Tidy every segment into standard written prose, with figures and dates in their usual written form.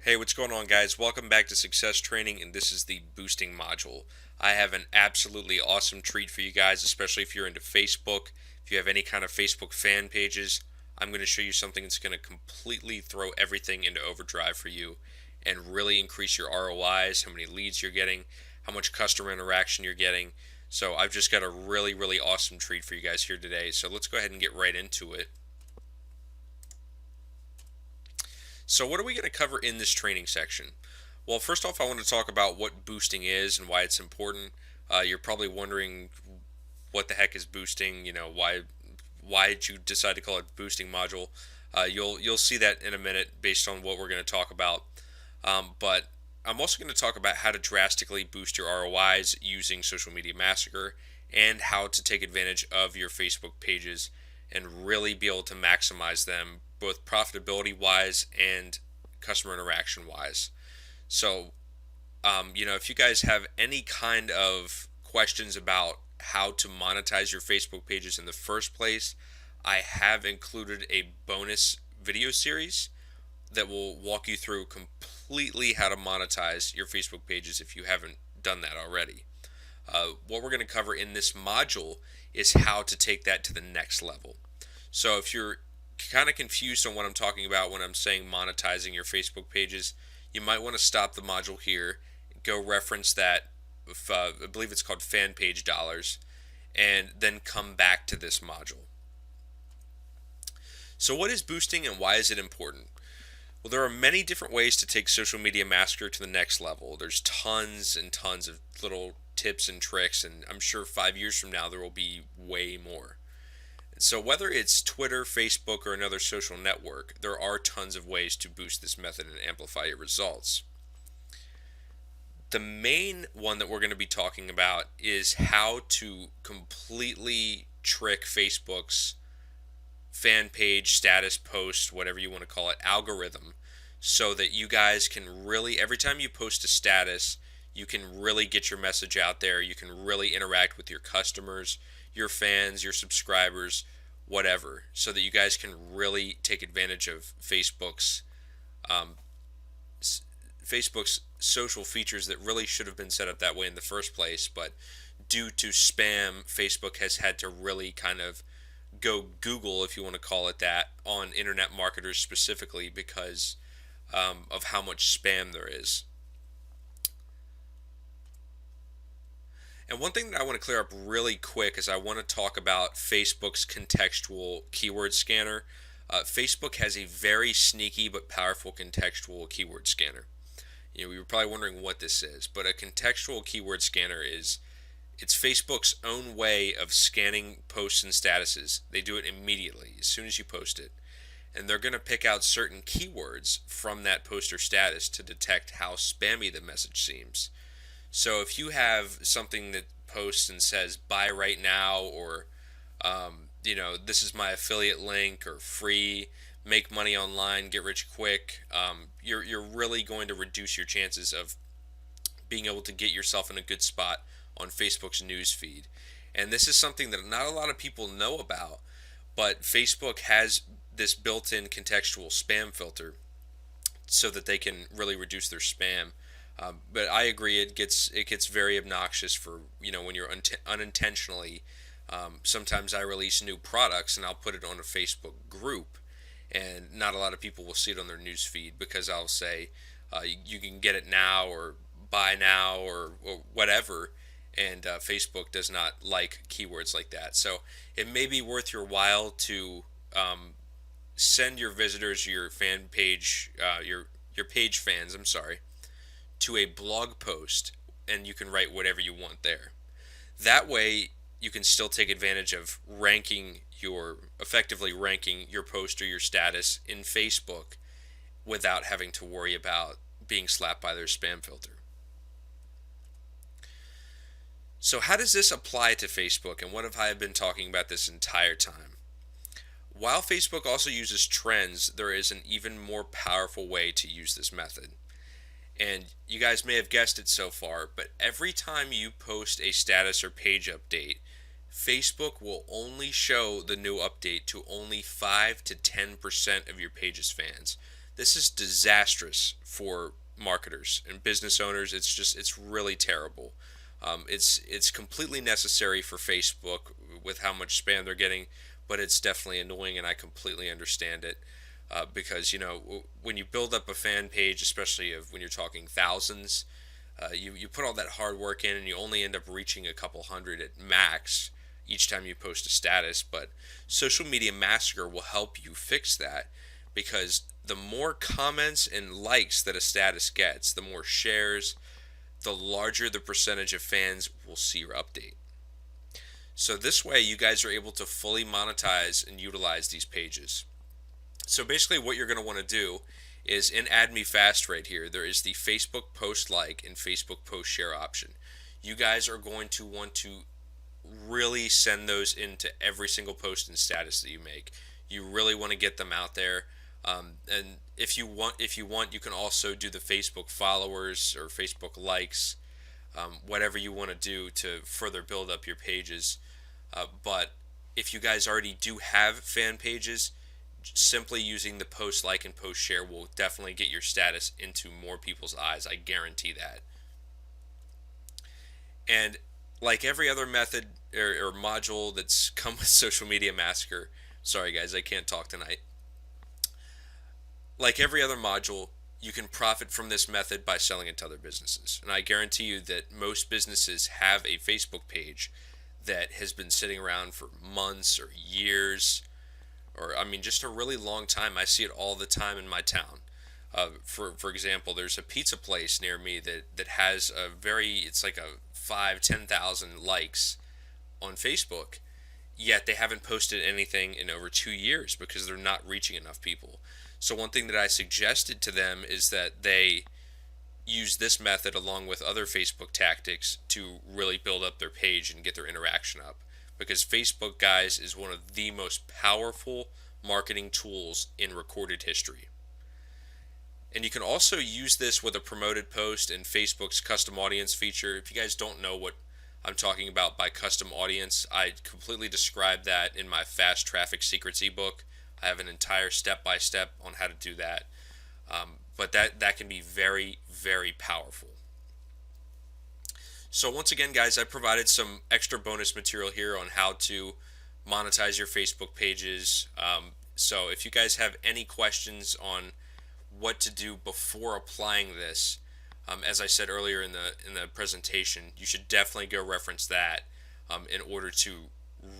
Hey, what's going on, guys? Welcome back to Success Training, and this is the boosting module. I have an absolutely awesome treat for you guys, especially if you're into Facebook. If you have any kind of Facebook fan pages, I'm going to show you something that's going to completely throw everything into overdrive for you and really increase your ROIs, how many leads you're getting, how much customer interaction you're getting. So I've just got a really, really awesome treat for you guys here today. So let's go ahead and get right into it. So what are we going to cover in this training section? Well, first off, I want to talk about what boosting is and why it's important. You're probably wondering what the heck is boosting. Why did you decide to call it boosting module? You'll see that in a minute based on what we're going to talk about. But I'm also going to talk about how to drastically boost your ROIs using Social Media Massacre and how to take advantage of your Facebook pages and really be able to maximize them both profitability wise and customer interaction wise. So, if you guys have any kind of questions about how to monetize your Facebook pages in the first place, I have included a bonus video series that will walk you through completely how to monetize your Facebook pages if you haven't done that already. What we're going to cover in this module is how to take that to the next level. So if you're kind of confused on what I'm talking about when I'm saying monetizing your Facebook pages, you might want to stop the module here, go reference that, I believe it's called fan page dollars, and then come back to this module. So what is boosting and why is it important? Well, there are many different ways to take Social Media Massacre to the next level. There's tons and tons of little tips and tricks, and I'm sure 5 years from now there will be way more. So whether it's Twitter, Facebook, or another social network, there are tons of ways to boost this method and amplify your results. The main one that we're going to be talking about is how to completely trick Facebook's fan page, status post, whatever you want to call it, algorithm, so that you guys can really, every time you post a status, you can really get your message out there. You can really interact with your customers, your fans, your subscribers, whatever, so that you guys can really take advantage of um, Facebook's social features that really should have been set up that way in the first place, but due to spam, Facebook has had to really kind of go Google, if you want to call it that, on internet marketers specifically because of how much spam there is. And one thing that I want to clear up really quick is I want to talk about Facebook's contextual keyword scanner. Facebook has a very sneaky but powerful contextual keyword scanner. We were probably wondering what this is, but a contextual keyword scanner it's Facebook's own way of scanning posts and statuses. They do it immediately as soon as you post it. And they're going to pick out certain keywords from that post or status to detect how spammy the message seems. So if you have something that posts and says buy right now, or this is my affiliate link, or free, make money online, get rich quick, you're really going to reduce your chances of being able to get yourself in a good spot on Facebook's news feed. And this is something that not a lot of people know about, but Facebook has this built-in contextual spam filter so that they can really reduce their spam. But I agree, it gets very obnoxious for when you're unintentionally. Sometimes I release new products and I'll put it on a Facebook group, and not a lot of people will see it on their news feed because I'll say you can get it now, or buy now, or whatever. And Facebook does not like keywords like that. So it may be worth your while to send your visitors, your fan page, your page fans, I'm sorry, to a blog post, and you can write whatever you want there. That way, you can still take advantage of effectively ranking your post or your status in Facebook without having to worry about being slapped by their spam filter. So how does this apply to Facebook, and what have I been talking about this entire time? While Facebook also uses trends, there is an even more powerful way to use this method. And you guys may have guessed it so far, but every time you post a status or page update, Facebook will only show the new update to only 5 to 10% of your page's fans. This is disastrous for marketers and business owners. It's really terrible. It's completely necessary for Facebook with how much spam they're getting, but it's definitely annoying, and I completely understand it. Because when you build up a fan page, especially when you're talking thousands, you put all that hard work in, and you only end up reaching a couple hundred at max each time you post a status. But Social Media Massacre will help you fix that, because the more comments and likes that a status gets, the more shares, the larger the percentage of fans will see your update. So this way, you guys are able to fully monetize and utilize these pages. So basically, what you're going to want to do is in Add Me Fast right here, there is the Facebook post like and Facebook post share option. You guys are going to want to really send those into every single post and status that you make. You really want to get them out there. And if you want, you can also do the Facebook followers or Facebook likes, whatever you want to do to further build up your pages. But if you guys already do have fan pages, simply using the post like and post share will definitely get your status into more people's eyes. I guarantee that. And like every other method or module that's come with Social Media Massacre, sorry guys, I can't talk tonight. Like every other module, you can profit from this method by selling it to other businesses. And I guarantee you that most businesses have a Facebook page that has been sitting around for months or years, or I mean just a really long time. I see it all the time in my town. For example, there's a pizza place near me that has it's like a 5-10,000 likes on Facebook, yet they haven't posted anything in over 2 years because they're not reaching enough people. So one thing that I suggested to them is that they use this method along with other Facebook tactics to really build up their page and get their interaction up. Because Facebook, guys, is one of the most powerful marketing tools in recorded history. And you can also use this with a promoted post in Facebook's custom audience feature. If you guys don't know what I'm talking about by custom audience, I completely describe that in my Fast Traffic Secrets ebook. I have an entire step-by-step on how to do that. But that can be very, very powerful. So once again, guys, I provided some extra bonus material here on how to monetize your Facebook pages. So if you guys have any questions on what to do before applying this, as I said earlier in the presentation, you should definitely go reference that in order to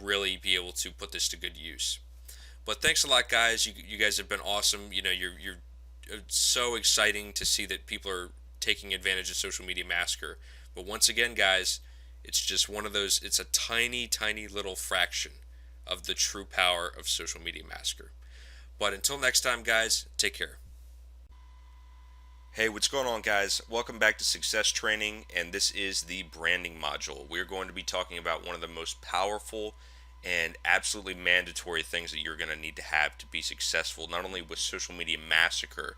really be able to put this to good use. But thanks a lot, guys. You guys have been awesome. You're so exciting to see that people are taking advantage of Social Media Massacre. But once again, guys, it's just one of those, it's a tiny, tiny little fraction of the true power of Social Media Massacre. But until next time, guys, take care. Hey, what's going on, guys? Welcome back to Success Training, and this is the branding module. We're going to be talking about one of the most powerful and absolutely mandatory things that you're going to need to have to be successful, not only with Social Media Massacre,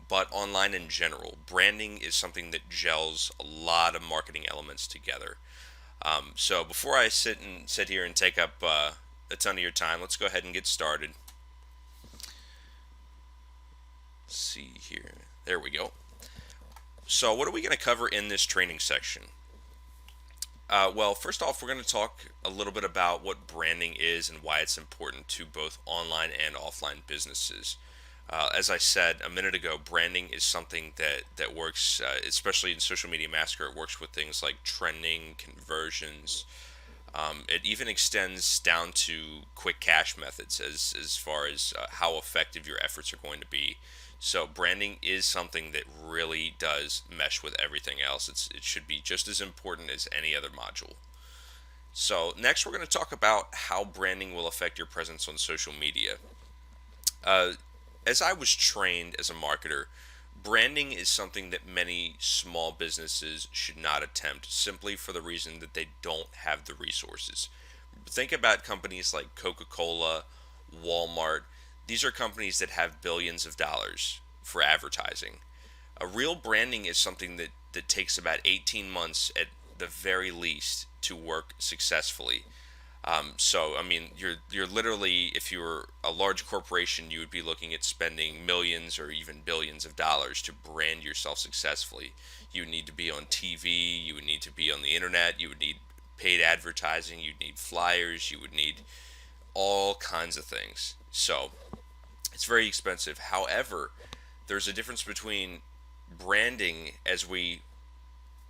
but online in general. Branding is something that gels a lot of marketing elements together. So before I sit here and take up a ton of your time, let's go ahead and get started. Let's see here. There we go. So what are we going to cover in this training section? Well, first off, we're going to talk a little bit about what branding is and why it's important to both online and offline businesses. As I said a minute ago, branding is something that works, especially in Social Media Massacre. It works with things like trending, conversions. It even extends down to quick cash methods as far as how effective your efforts are going to be. So branding is something that really does mesh with everything else. It should be just as important as any other module. So next we're going to talk about how branding will affect your presence on social media. As I was trained as a marketer, branding is something that many small businesses should not attempt, simply for the reason that they don't have the resources. Think about companies like Coca-Cola, Walmart. These are companies that have billions of dollars for advertising. A real branding is something that takes about 18 months at the very least to work successfully. So I mean, you're literally, if you're a large corporation, you would be looking at spending millions or even billions of dollars to brand yourself successfully. You would need to be on TV. You would need to be on the internet. You would need paid advertising. You'd need flyers. You would need all kinds of things. So it's very expensive. However, there's a difference between branding as we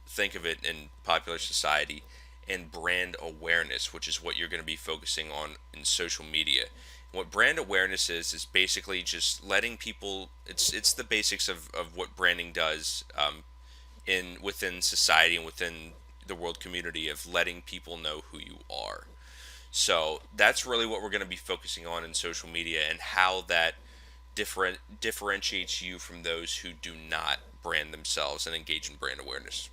think of it in popular society and brand awareness, which is what you're going to be focusing on in social media. What brand awareness is basically just letting people. It's the basics of what branding does, in within society and within the world community, of letting people know who you are. So that's really what we're going to be focusing on in social media, and how that differentiates you from those who do not brand themselves and engage in brand awareness.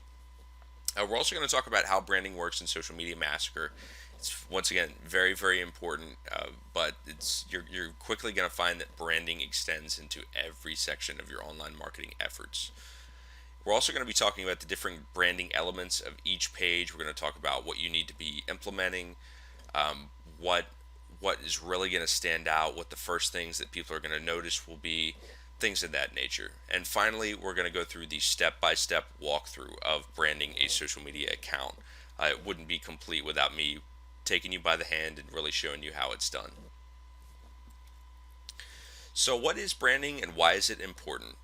We're also going to talk about how branding works in Social Media Massacre. It's once again very, very important, but you're quickly going to find that branding extends into every section of your online marketing efforts. We're also going to be talking about the different branding elements of each page. We're going to talk about what you need to be implementing, um, what what is really going to stand out, what the first things that people are going to notice will be, things of that nature. And finally, we're going to go through the step-by-step walkthrough of branding a social media account. It wouldn't be complete without me taking you by the hand and really showing you how it's done. So, what is branding and why is it important?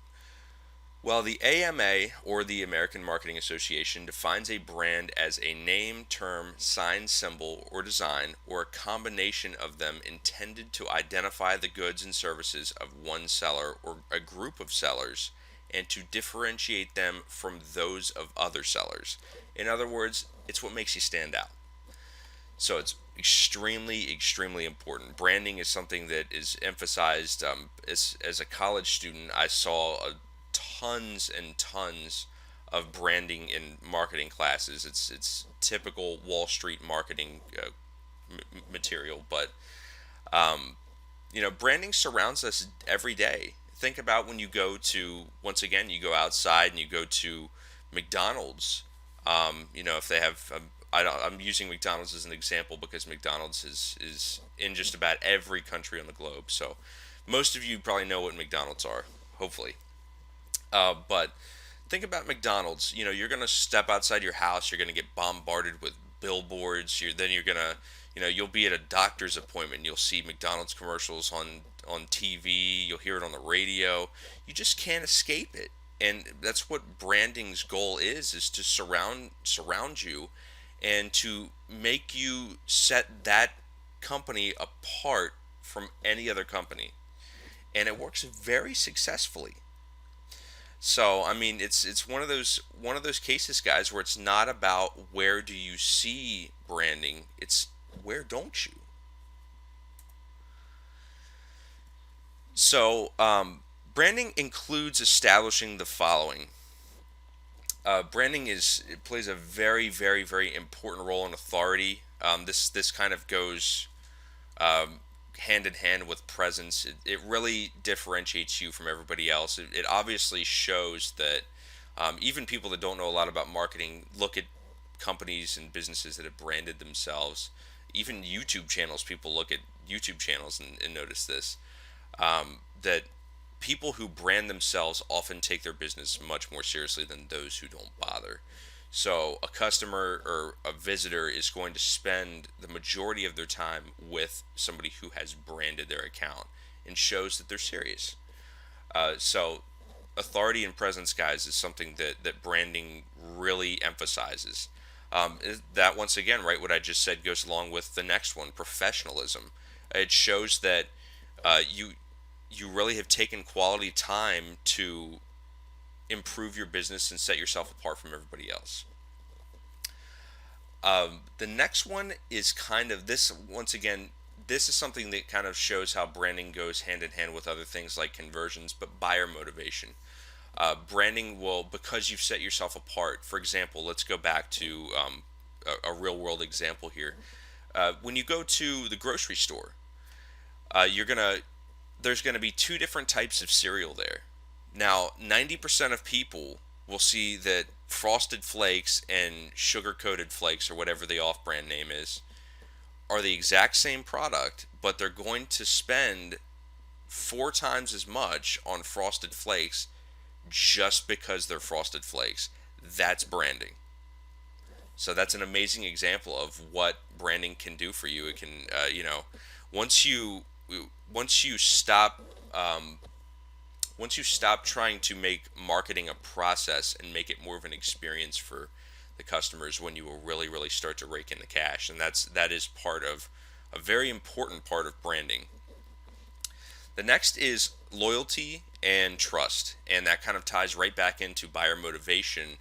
Well, the AMA, or the American Marketing Association, defines a brand as a name, term, sign, symbol, or design, or a combination of them intended to identify the goods and services of one seller or a group of sellers and to differentiate them from those of other sellers. In other words, it's what makes you stand out. So it's extremely, extremely important. Branding is something that is emphasized. As a college student, I saw tons and tons of branding in marketing classes. It's typical Wall Street marketing material, but branding surrounds us every day. Think about when you go to, once again, you go outside and you go to McDonald's. If they have, I'm using McDonald's as an example because McDonald's is in just about every country on the globe. So most of you probably know what McDonald's are, hopefully. But think about McDonald's. You're gonna step outside your house. You're gonna get bombarded with billboards. You're gonna, you'll be at a doctor's appointment. You'll see McDonald's commercials on TV. You'll hear it on the radio. You just can't escape it. And that's what branding's goal is to surround you, and to make you set that company apart from any other company. And it works very successfully. So I mean, it's one of those cases, guys, where it's not about where do you see branding, it's where don't you. So branding includes establishing the following. Branding it plays a very, very, very important role in authority. This kind of goes um, hand in hand with presence. It really differentiates you from everybody else. It obviously shows that even people that don't know a lot about marketing look at companies and businesses that have branded themselves. Even YouTube channels, people look at YouTube channels and notice this, that people who brand themselves often take their business much more seriously than those who don't bother. So a customer or a visitor is going to spend the majority of their time with somebody who has branded their account and shows that they're serious. So authority and presence, guys, is something that branding really emphasizes. That, once again, right, what I just said goes along with the next one, professionalism. It shows that you really have taken quality time to improve your business and set yourself apart from everybody else. The next one is kind of this, once again, this is something that kind of shows how branding goes hand in hand with other things like conversions, but buyer motivation. Branding will, because you've set yourself apart. For example, let's go back to a real world example here. When you go to the grocery store, you're gonna there's gonna be two different types of cereal there. Now, 90% of people will see that Frosted Flakes and Sugar Coated Flakes, or whatever the off brand name is, are the exact same product, but they're going to spend 4 times as much on Frosted Flakes just because they're Frosted Flakes. That's branding. So that's an amazing example of what branding can do for you. It can, once you once you stop um, once you stop trying to make marketing a process and make it more of an experience for the customers, when you will really start to rake in the cash, and that is part of a very important part of branding. The next is loyalty and trust, and that kind of ties right back into buyer motivation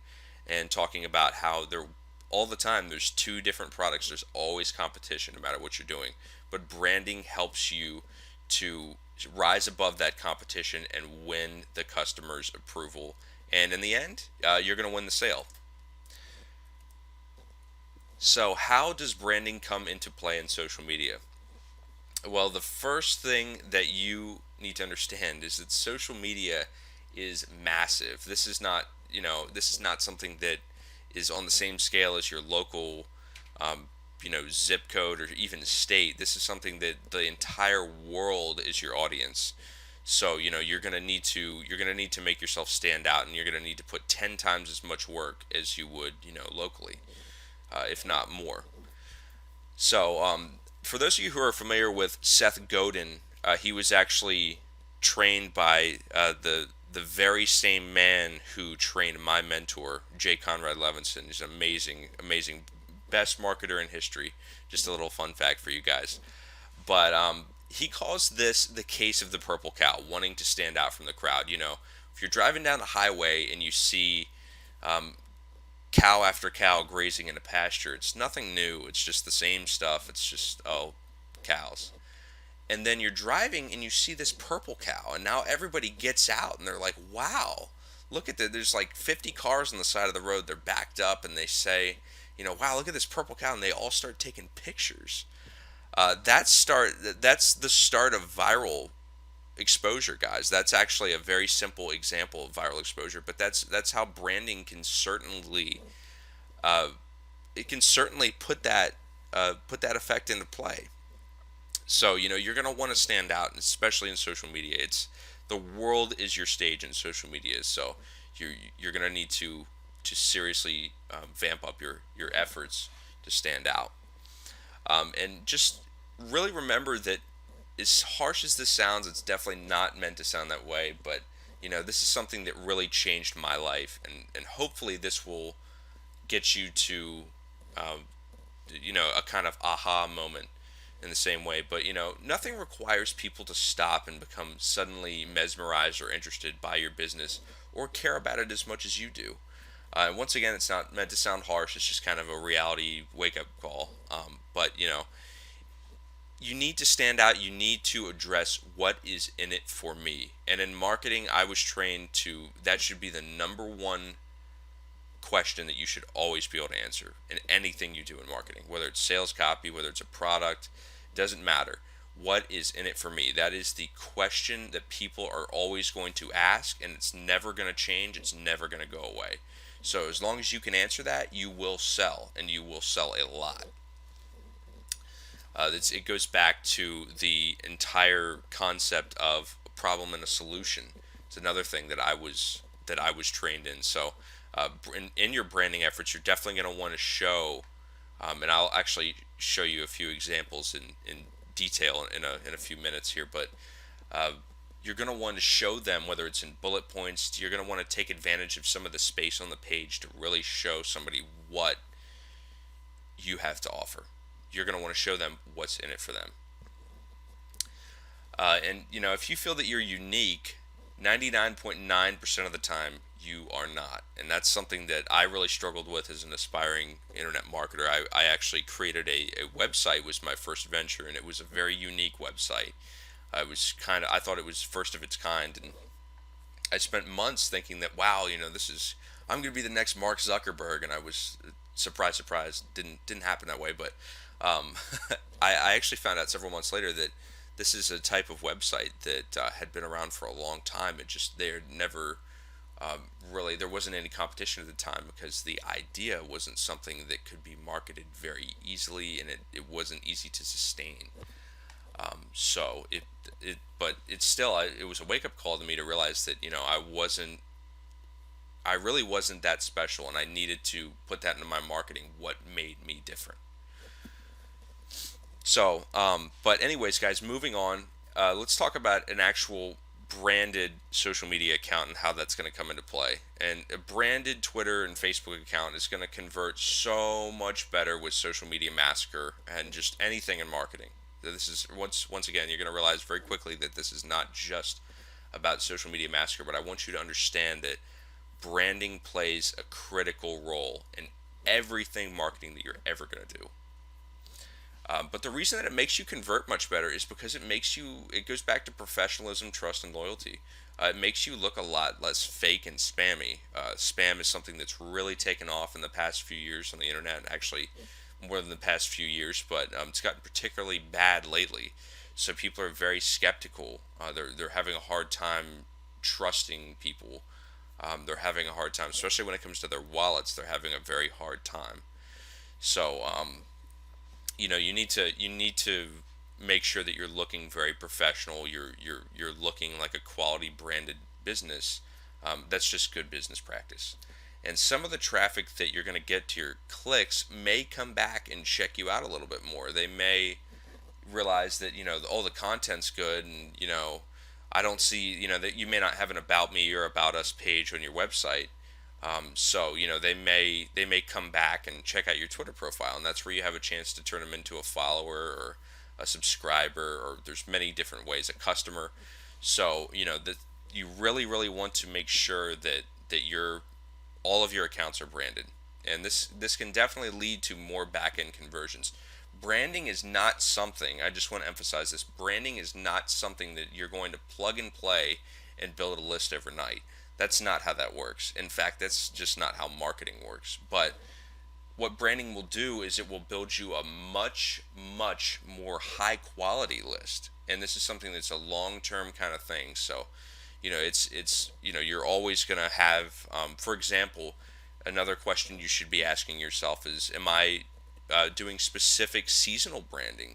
and talking about how there all the time there's two different products. There's always competition no matter what you're doing, but branding helps you to rise above that competition and win the customer's approval. And in the end, you're going to win the sale. So, how does branding come into play in social media? Well, the first thing that you need to understand is that social media is massive. This is not something that is on the same scale as your local, zip code or even state. This is something that the entire world is your audience. So, you're gonna need to make yourself stand out, and you're gonna need to put 10 times as much work as you would, locally, if not more. So, for those of you who are familiar with Seth Godin, he was actually trained by the very same man who trained my mentor, J. Conrad Levinson. He's an amazing, best marketer in history. Just a little fun fact for you guys. But he calls this the case of the purple cow, wanting to stand out from the crowd. If you're driving down the highway and you see um, cow after cow grazing in a pasture. It's nothing new. It's just the same stuff. It's just, oh, cows. And then you're driving and you see this purple cow, and now everybody gets out and they're like, wow, look at that. There's like 50 cars on the side of the road. They're backed up and they say, wow, look at this purple cow. And they all start taking pictures. That's the start of viral exposure, guys. That's actually a very simple example of viral exposure, but that's how branding can certainly uh, it can certainly put that effect into play. So you're gonna want to stand out, especially in social media. It's the world is your stage in social media, so you're gonna need to seriously vamp up your efforts to stand out, and just really remember that as harsh as this sounds, it's definitely not meant to sound that way, but this is something that really changed my life, and hopefully this will get you to, um, a kind of aha moment in the same way. But nothing requires people to stop and become suddenly mesmerized or interested by your business or care about it as much as you do. Once again, it's not meant to sound harsh. It's just kind of a reality wake up call. But you need to stand out. You need to address what is in it for me. And in marketing, I was trained to that should be the number one question that you should always be able to answer in anything you do in marketing, whether it's sales copy, whether it's a product, doesn't matter. What is in it for me? That is the question that people are always going to ask, and it's never going to change. It's never going to go away. So as long as you can answer that, you will sell, and you will sell a lot. It goes back to the entire concept of a problem and a solution. It's another thing that I was trained in. So, in your branding efforts, you're definitely going to want to show, and I'll actually show you a few examples in detail in a few minutes here. But uh, you're going to want to show them, whether it's in bullet points. You're going to want to take advantage of some of the space on the page to really show somebody what you have to offer. You're going to want to show them what's in it for them. And if you feel that you're unique, 99.9% of the time you are not. And that's something that I really struggled with as an aspiring internet marketer. I actually created a website, was my first venture, and it was a very unique website. I thought it was first of its kind, and I spent months thinking that, wow, I'm going to be the next Mark Zuckerberg, and I was surprise, didn't happen that way. But um, I actually found out several months later that this is a type of website that had been around for a long time. It just they're never Really, there wasn't any competition at the time because the idea wasn't something that could be marketed very easily, and it wasn't easy to sustain. So but it's still, it was a wake up call to me to realize that I really wasn't that special, and I needed to put that into my marketing. What made me different? So, but anyways, guys, moving on. Let's talk about an actual branded social media account and how that's going to come into play. And a branded Twitter and Facebook account is going to convert so much better with Social Media Massacre and just anything in marketing. This is once again, you're going to realize very quickly that this is not just about Social Media Massacre, but I want you to understand that branding plays a critical role in everything marketing that you're ever going to do. But the reason that it makes you convert much better is because it goes back to professionalism, trust, and loyalty. It makes you look a lot less fake and spammy. Spam is something that's really taken off in the past few years on the internet, actually more than the past few years, but it's gotten particularly bad lately. So people are very skeptical. They're having a hard time trusting people. They're having a hard time, especially when it comes to their wallets. They're having a very hard time. So you need to make sure that you're looking very professional. You're looking like a quality branded business. That's just good business practice. And some of the traffic that you're going to get to your clicks may come back and check you out a little bit more. They may realize that the content's good, and I don't see that you may not have an about me or about us page on your website. So they may come back and check out your Twitter profile, and that's where you have a chance to turn them into a follower or a subscriber, or there's many different ways, a customer. So that you really want to make sure that all of your accounts are branded, and this can definitely lead to more back end conversions. Branding is not something, I just want to emphasize this, branding is not something that you're going to plug and play and build a list overnight. That's not how that works. In fact, that's just not how marketing works. But what branding will do is it will build you a much, much more high quality list. And this is something that's a long term kind of thing. So, you're always going to have, for example, another question you should be asking yourself is, am I doing specific seasonal branding?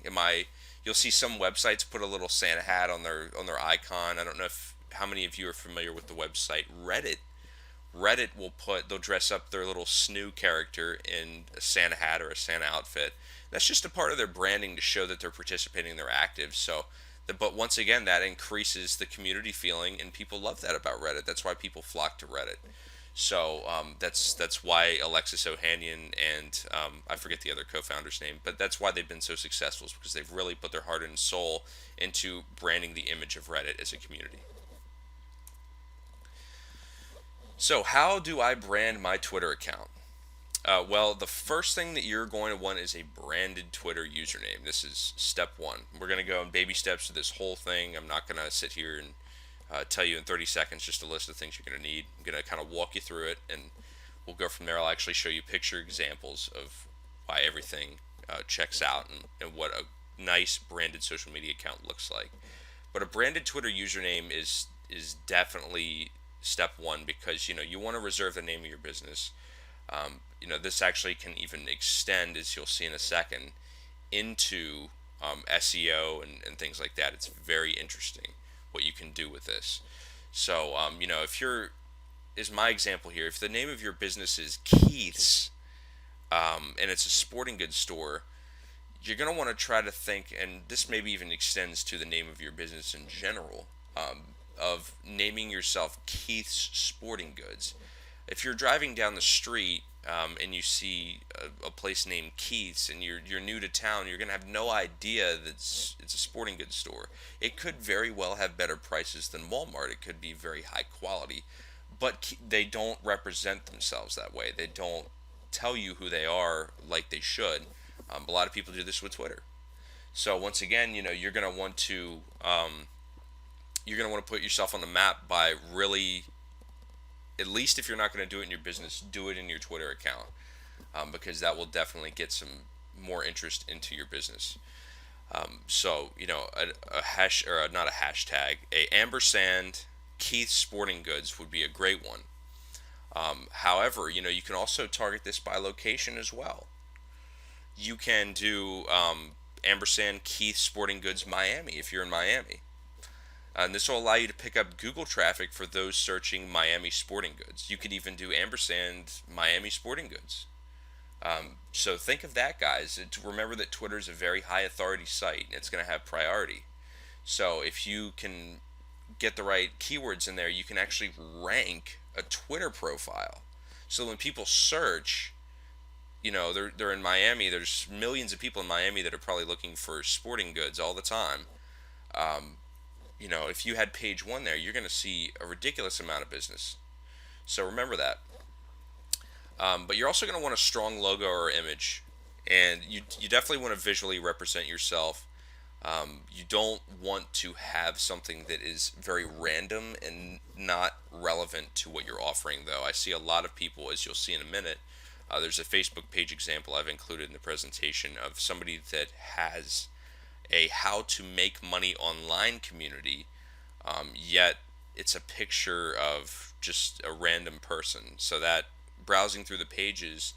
You'll see some websites put a little Santa hat on their icon. I don't know if how many of you are familiar with the website Reddit. They'll dress up their little snoo character in a Santa hat or a Santa outfit. That's just a part of their branding to show that they're participating, they're active. But once again, that increases the community feeling, and people love that about Reddit. That's why people flock to Reddit. So that's why Alexis Ohanian and I forget the other co-founder's name, but that's why they've been so successful, is because they've really put their heart and soul into branding the image of Reddit as a community. So, how do I brand my Twitter account? Well, the first thing that you're going to want is a branded Twitter username. This is step one. We're going to go in baby steps to this whole thing. I'm not going to sit here and tell you in 30 seconds just a list of things you're going to need. I'm going to kind of walk you through it, and we'll go from there. I'll actually show you picture examples of why everything checks out, and what a nice branded social media account looks like. But a branded Twitter username is definitely step one, because you want to reserve the name of your business. This actually can even extend, as you'll see in a second, into SEO and things like that. It's very interesting what you can do with this. So if is my example here, if the name of your business is Keith's, and it's a sporting goods store, you're going to want to try to think, and this maybe even extends to the name of your business in general, of naming yourself Keith's Sporting Goods. If you're driving down the street and you see a place named Keith's, and you're new to town, you're going to have no idea that it's a sporting goods store. It could very well have better prices than Walmart. It could be very high quality, but they don't represent themselves that way. They don't tell you who they are like they should. A lot of people do this with Twitter. So once again, you're going to want to put yourself on the map by really, at least if you're not going to do it in your business, do it in your Twitter account, because that will definitely get some more interest into your business. A hash, or not a hashtag, a ampersand Keith Sporting Goods would be a great one. However, you can also target this by location as well. You can do ampersand Keith Sporting Goods Miami if you're in Miami. And this will allow you to pick up Google traffic for those searching Miami sporting goods. You could even do ampersand Miami sporting goods. So think of that, guys. Remember that Twitter is a very high authority site and it's going to have priority. So if you can get the right keywords in there, you can actually rank a Twitter profile. So when people search, they're in Miami. There's millions of people in Miami that are probably looking for sporting goods all the time. Um, if you had page one there, you're going to see a ridiculous amount of business. So remember that. But you're also going to want a strong logo or image, and you definitely want to visually represent yourself. You don't want to have something that is very random and not relevant to what you're offering, though. I see a lot of people, as you'll see in a minute. There's a Facebook page example I've included in the presentation of somebody that has a how to make money online community, yet it's a picture of just a random person. So that browsing through the pages,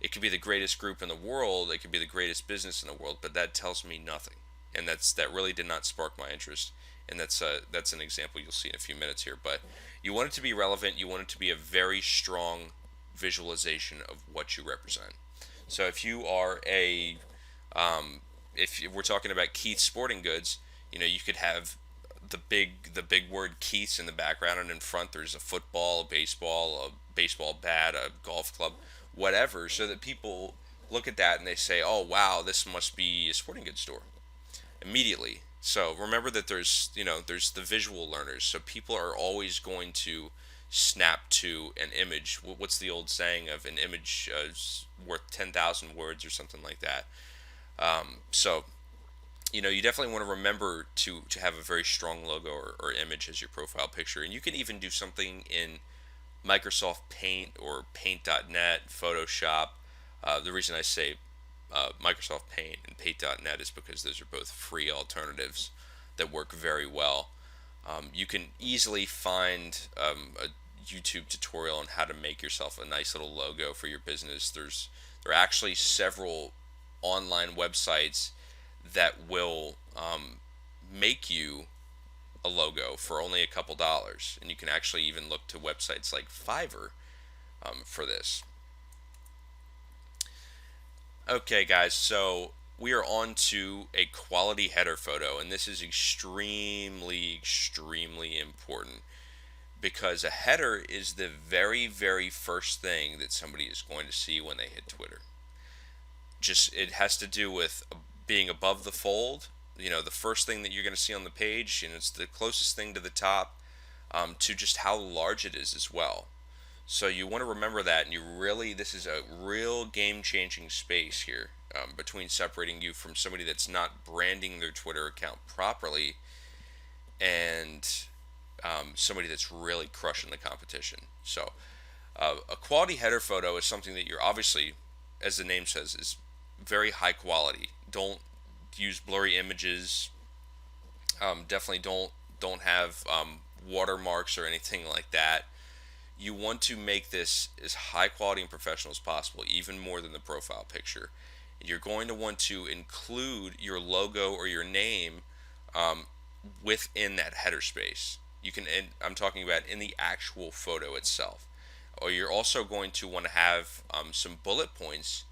it could be the greatest group in the world, it could be the greatest business in the world, but that tells me nothing, and that really did not spark my interest. And that's an example you'll see in a few minutes here. But you want it to be relevant. You want it to be a very strong visualization of what you represent. So if you are if we're talking about Keith Sporting Goods, you could have the big word Keith's in the background, and in front there's a football, a baseball bat, a golf club, whatever, so that people look at that and they say, "Oh wow, this must be a sporting goods store." Immediately. So remember that there's the visual learners. So people are always going to snap to an image. What's the old saying of an image is worth 10,000 words or something like that? So you definitely want to remember to have a very strong logo or image as your profile picture. And you can even do something in Microsoft Paint or Paint.net, Photoshop. The reason I say Microsoft Paint and Paint.net is because those are both free alternatives that work very well. You can easily find a YouTube tutorial on how to make yourself a nice little logo for your business. There are actually several online websites that will make you a logo for only a couple dollars, and you can actually even look to websites like Fiverr for this. Okay, guys, so we are on to a quality header photo, and this is extremely important because a header is the very, very first thing that somebody is going to see when they hit Twitter. Just it has to do with being above the fold. The first thing that you're going to see on the page, and it's the closest thing to the top, to just how large it is as well. So you want to remember that, and this is a real game-changing space here between separating you from somebody that's not branding their Twitter account properly and somebody that's really crushing the competition. So a quality header photo is something that you're obviously, as the name says, is very high quality. Don't use blurry images. Definitely don't have watermarks or anything like that. You want to make this as high quality and professional as possible, even more than the profile picture. And you're going to want to include your logo or your name within that header space. And I'm talking about in the actual photo itself. Or you're also going to want to have some bullet points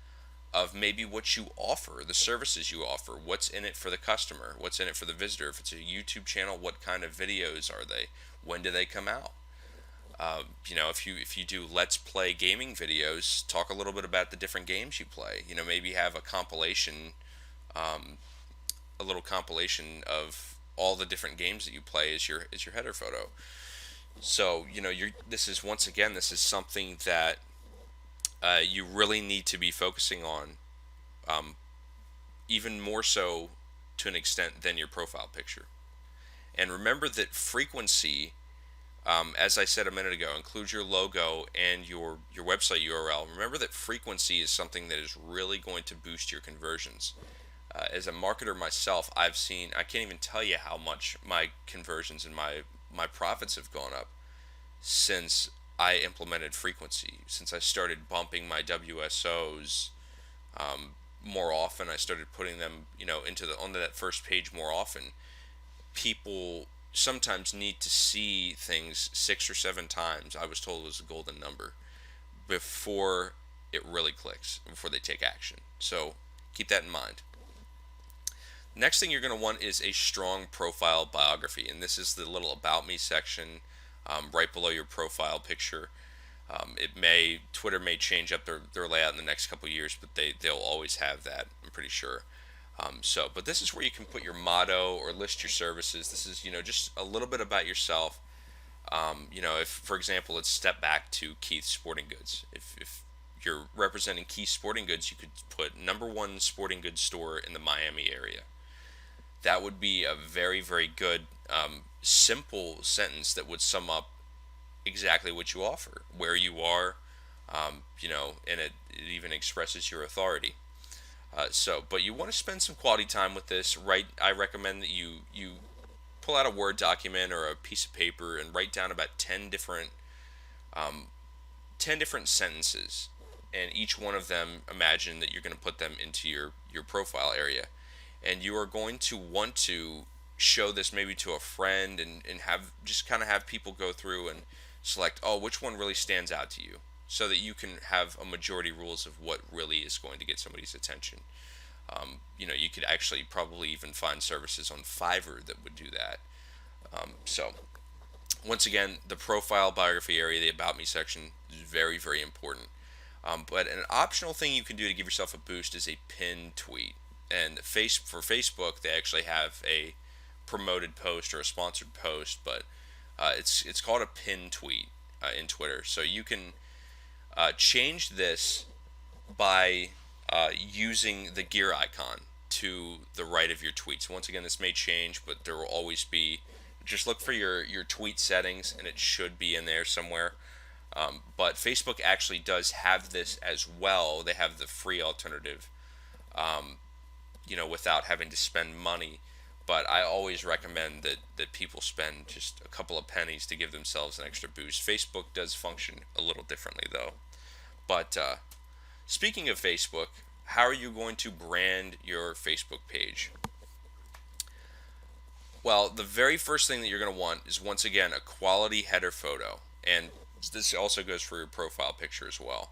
of maybe what you offer, the services you offer, what's in it for the customer, what's in it for the visitor. If it's a YouTube channel, what kind of videos are they? When do they come out? If you do let's play gaming videos, talk a little bit about the different games you play. Maybe have a compilation, a little compilation of all the different games that you play as your header photo. So this is something that you really need to be focusing on, even more so to an extent than your profile picture. And remember that frequency, as I said a minute ago, includes your logo and your website URL. Remember that frequency is something that is really going to boost your conversions. As a marketer myself, I can't even tell you how much my conversions and my profits have gone up since I implemented frequency. Since I started bumping my WSOs more often, I started putting them, into the onto that first page more often. People sometimes need to see things 6 or 7 times. I was told it was a golden number before it really clicks, before they take action. So keep that in mind. Next thing you're going to want is a strong profile biography, and this is the little about me section right below your profile picture. Twitter may change up their layout in the next couple of years, but they'll always have that, I'm pretty sure. But this is where you can put your motto or list your services. This is, just a little bit about yourself. If, for example, let's step back to Keith's Sporting Goods. If you're representing Keith Sporting Goods, you could put number one sporting goods store in the Miami area. That would be a very, very good, simple sentence that would sum up exactly what you offer, where you are, and it even expresses your authority. But you want to spend some quality time with this. Right, I recommend that you pull out a Word document or a piece of paper and write down about um, 10 different sentences, and each one of them, imagine that you're going to put them into your profile area, and you are going to want to show this maybe to a friend, and have just kind of have people go through and select, oh, which one really stands out to you, so that you can have a majority rules of what really is going to get somebody's attention. You could actually probably even find services on Fiverr that would do that. So once again, the profile biography area, the about me section, is very, very important. But an optional thing you can do to give yourself a boost is a pinned tweet. And for Facebook, they actually have a promoted post or a sponsored post, but it's called a pinned tweet in Twitter. So you can change this by using the gear icon to the right of your tweets. Once again, this may change, but there will always be. Just look for your tweet settings, and it should be in there somewhere. But Facebook actually does have this as well. They have the free alternative, without having to spend money. But I always recommend that people spend just a couple of pennies to give themselves an extra boost. Facebook does function a little differently, though. But speaking of Facebook, how are you going to brand your Facebook page? Well, the very first thing that you're going to want is, once again, a quality header photo. And this also goes for your profile picture as well.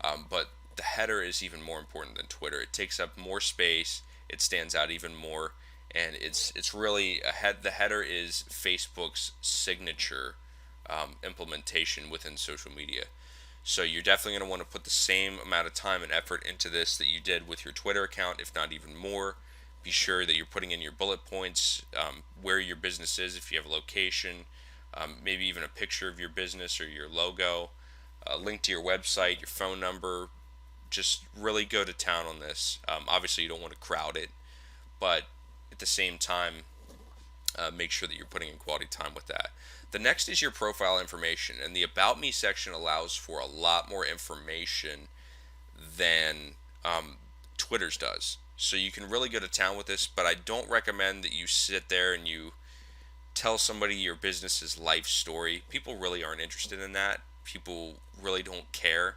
But the header is even more important than Twitter. It takes up more space. It stands out even more. And it's really the header is Facebook's signature implementation within social media. So you're definitely going to want to put the same amount of time and effort into this that you did with your Twitter account, if not even more. Be sure that you're putting in your bullet points, where your business is, if you have a location, maybe even a picture of your business or your logo, a link to your website, your phone number. Just really go to town on this. Obviously, you don't want to crowd it, but at the same time, make sure that you're putting in quality time with that. The next is your profile information, and the About Me section allows for a lot more information than Twitter's does. So you can really go to town with this, but I don't recommend that you sit there and you tell somebody your business's life story. People really aren't interested in that. People really don't care.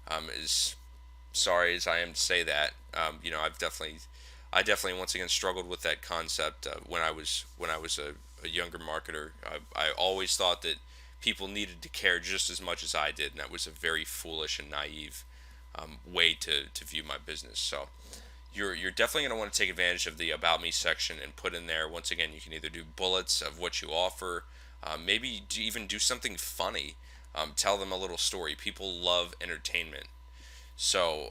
As sorry as I am to say that, I definitely once again struggled with that concept when I was a younger marketer. I always thought that people needed to care just as much as I did, and that was a very foolish and naive way to view my business. So you're definitely going to want to take advantage of the About Me section and put in there, once again, you can either do bullets of what you offer, maybe even do something funny, tell them a little story. People love entertainment. So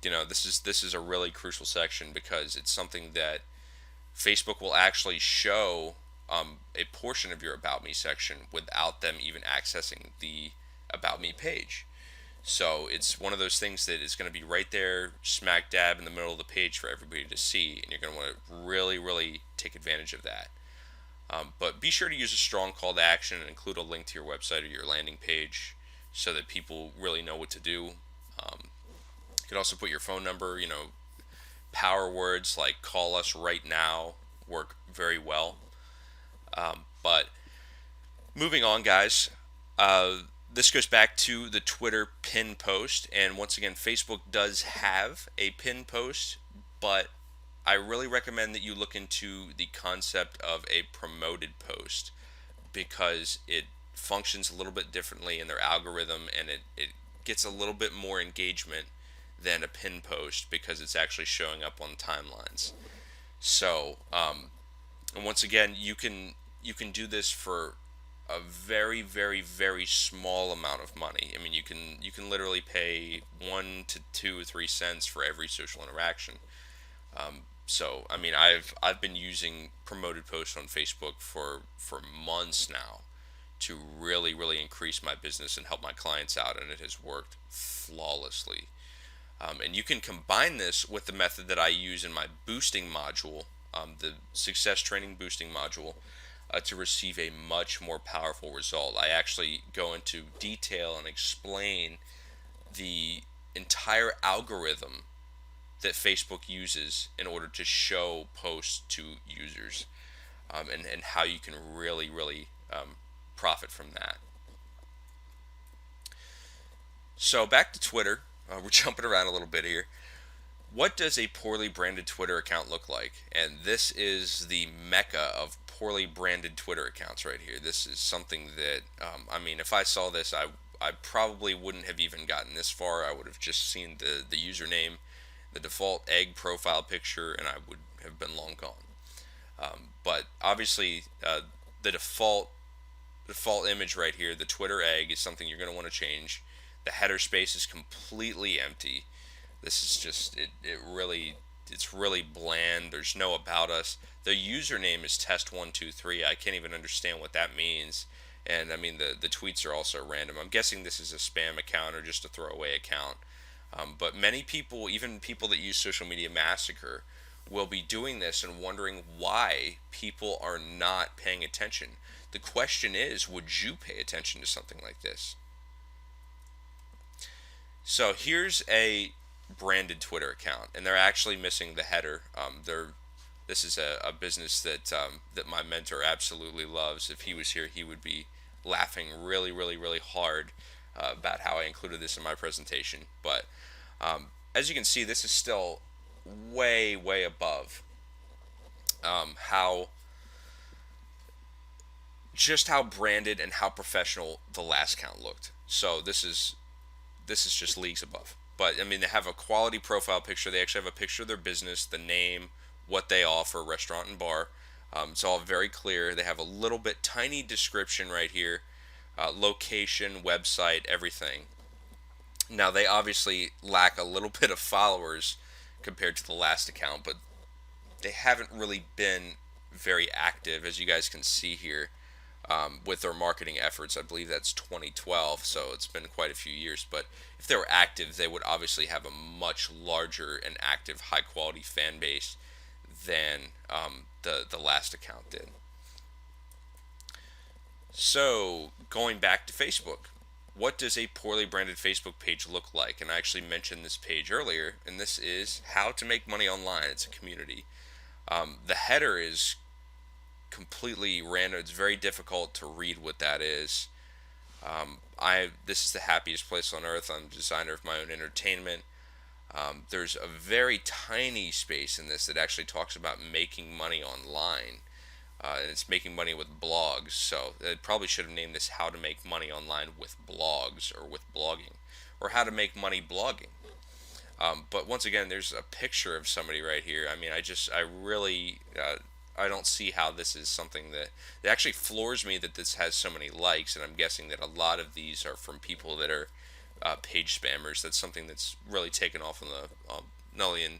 this is a really crucial section, because it's something that Facebook will actually show a portion of your About Me section without them even accessing the About Me page. So it's one of those things that is going to be right there, smack dab in the middle of the page for everybody to see, and you're going to want to really, really take advantage of that. But be sure to use a strong call to action and include a link to your website or your landing page so that people really know what to do. You could also put your phone number. Power words like "call us right now" work very well. But moving on, guys, this goes back to the Twitter pin post, and once again, Facebook does have a pin post, but I really recommend that you look into the concept of a promoted post because it functions a little bit differently in their algorithm, and it gets a little bit more engagement than a pin post because it's actually showing up on timelines. So, and once again, you can do this for a very, very, very small amount of money. I mean, you can literally pay 1 to 2 or 3 cents for every social interaction. So, I mean, I've been using promoted posts on Facebook for months now to really, really increase my business and help my clients out, and it has worked flawlessly. And you can combine this with the method that I use in my boosting module, the success training boosting module, to receive a much more powerful result. I actually go into detail and explain the entire algorithm that Facebook uses in order to show posts to users, and how you can really, really profit from that. So back to Twitter. We're jumping around a little bit here. What does a poorly branded Twitter account look like? And this is the mecca of poorly branded Twitter accounts right here. This is something that, I mean, if I saw this, I probably wouldn't have even gotten this far. I would have just seen the username, the default egg profile picture, and I would have been long gone. But obviously, the default image right here, the Twitter egg, is something you're going to want to change. The header space is completely empty. This is just it's really bland. There's no about us. The username is test123. I can't even understand what that means. And I mean the tweets are also random. I'm guessing this is a spam account or just a throwaway account. But many people, even people that use Social Media Massacre, will be doing this and wondering why people are not paying attention. The question is, would you pay attention to something like this? So here's a branded Twitter account, and they're actually missing the header. This is a business that my mentor absolutely loves. If he was here, he would be laughing really, really, really hard about how I included this in my presentation. But as you can see, this is still way, way above how just how branded and how professional the last count looked. So this is just leagues above. But I mean, they have a quality profile picture. They actually have a picture of their business, the name, what they offer, restaurant and bar. It's all very clear. They have a little bit tiny description right here, location, website, everything. Now they obviously lack a little bit of followers compared to the last account, but they haven't really been very active, as you guys can see here, with their marketing efforts. I believe that's 2012, so it's been quite a few years. But if they were active, they would obviously have a much larger and active, high-quality fan base than the last account did. So going back to Facebook, what does a poorly branded Facebook page look like? And I actually mentioned this page earlier, and this is how to make money online. It's a community. The header is completely random. It's very difficult to read what that is. This is the happiest place on earth. I'm a designer of my own entertainment. There's a very tiny space in this that actually talks about making money online. And it's making money with blogs. So it probably should have named this "How to Make Money Online with Blogs" or with blogging, or "How to Make Money Blogging." But once again, there's a picture of somebody right here. I mean, I really, I don't see how this is something that it actually floors me that this has so many likes, and I'm guessing that a lot of these are from people that are page spammers. That's something that's really taken off on the not only in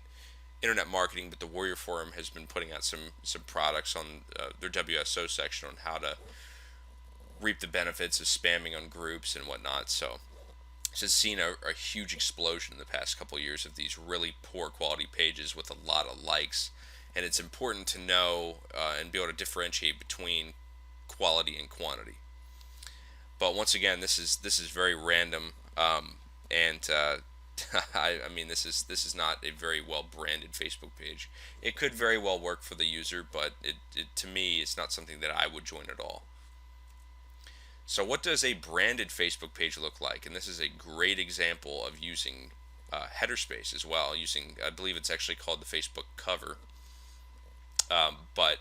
internet marketing, but the Warrior Forum has been putting out some products on their WSO section on how to reap the benefits of spamming on groups and whatnot. So it's just seen a huge explosion in the past couple of years of these really poor quality pages with a lot of likes. And it's important to know and be able to differentiate between quality and quantity. But once again, this is very random, and I mean, this is not a very well branded Facebook page. It could very well work for the user, but it to me, it's not something that I would join at all. So what does a branded Facebook page look like? And this is a great example of using header space as well. Using, I believe it's actually called the Facebook cover. But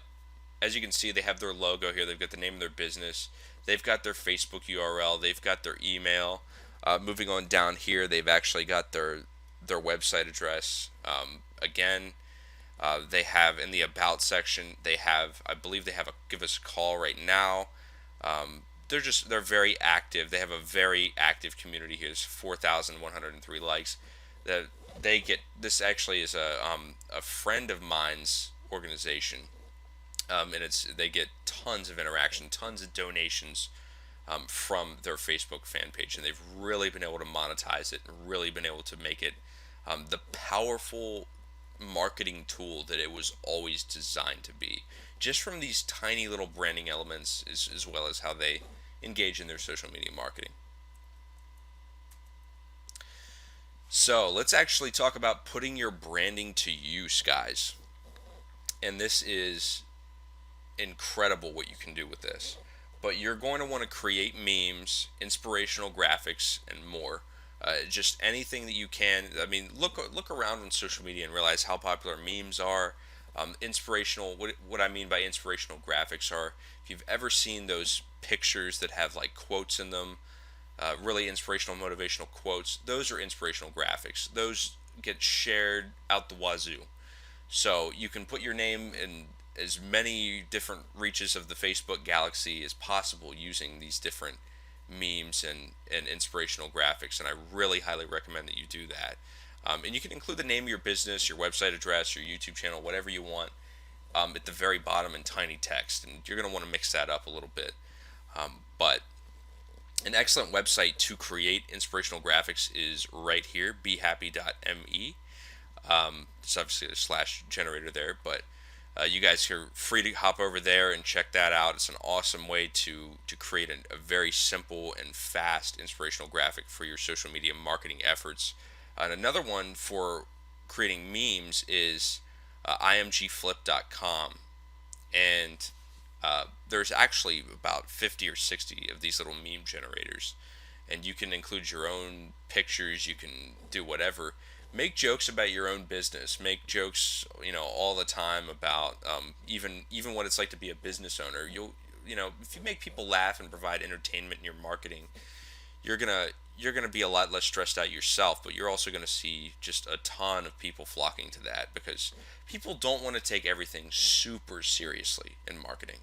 as you can see, they have their logo here. They've got the name of their business. They've got their Facebook URL. They've got their email. Moving on down here, they've actually got their website address. Again, they have in the about section. They have, I believe, they have a give us a call right now. They're very active. They have a very active community here. There's 4,103 likes. That they get this actually is a friend of mine's organization, and they get tons of interaction, tons of donations from their Facebook fan page, and they've really been able to monetize it and really been able to make it the powerful marketing tool that it was always designed to be. Just from these tiny little branding elements, as well as how they engage in their social media marketing. So let's actually talk about putting your branding to use, guys. And this is incredible what you can do with this. But you're going to want to create memes, inspirational graphics, and more. Just anything that you can. I mean, look around on social media and realize how popular memes are. Inspirational. What I mean by inspirational graphics are, if you've ever seen those pictures that have like quotes in them, really inspirational, motivational quotes. Those are inspirational graphics. Those get shared out the wazoo. So you can put your name in as many different reaches of the Facebook galaxy as possible using these different memes and inspirational graphics. And I really highly recommend that you do that. And you can include the name of your business, your website address, your YouTube channel, whatever you want, at the very bottom in tiny text. And you're going to want to mix that up a little bit. But an excellent website to create inspirational graphics is right here, behappy.me. It's obviously a slash generator there, but you guys are free to hop over there and check that out. It's an awesome way to create a very simple and fast inspirational graphic for your social media marketing efforts. And another one for creating memes is imgflip.com. And there's actually about 50 or 60 of these little meme generators, and you can include your own pictures. You can do whatever. Make jokes about your own business. Make jokes, all the time about even what it's like to be a business owner. If you make people laugh and provide entertainment in your marketing, you're gonna be a lot less stressed out yourself. But you're also gonna see just a ton of people flocking to that because people don't want to take everything super seriously in marketing.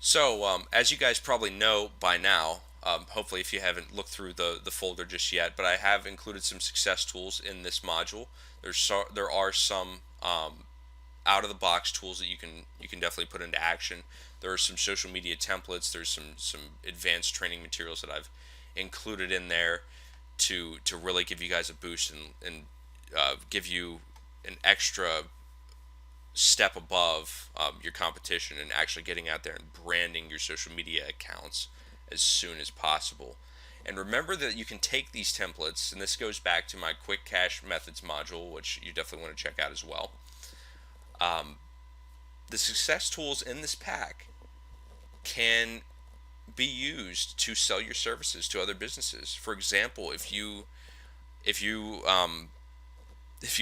So, as you guys probably know by now, hopefully if you haven't looked through the folder just yet, but I have included some success tools in this module. There are some out of the box tools that you can definitely put into action. There are some social media templates. There's some advanced training materials that I've included in there to really give you guys a boost and give you an extra step above your competition and actually getting out there and branding your social media accounts as soon as possible. And remember that you can take these templates, and this goes back to my quick cash methods module, which you definitely want to check out as well. The success tools in this pack can be used to sell your services to other businesses. For example, if you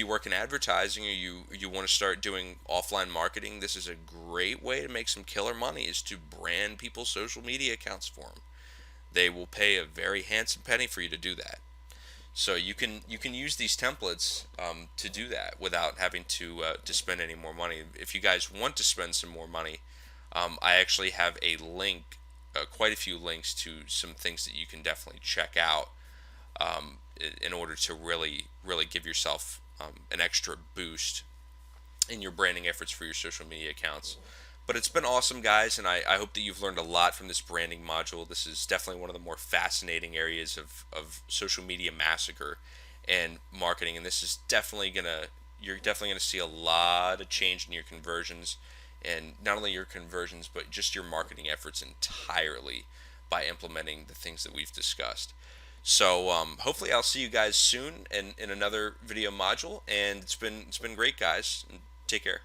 work in advertising, or you want to start doing offline marketing, this is a great way to make some killer money, is to brand people's social media accounts for them. They will pay a very handsome penny for you to do that. So you can use these templates to do that without having to spend any more money. If you guys want to spend some more money, I actually have a link, quite a few links to some things that you can definitely check out in order to really give yourself an extra boost in your branding efforts for your social media accounts. But it's been awesome, guys, and I hope that you've learned a lot from this branding module. This is definitely one of the more fascinating areas of social media massacre and marketing, and this is you're definitely gonna see a lot of change in your conversions, and not only your conversions, but just your marketing efforts entirely by implementing the things that we've discussed. So hopefully I'll see you guys soon in another video module, and it's been great, guys. Take care.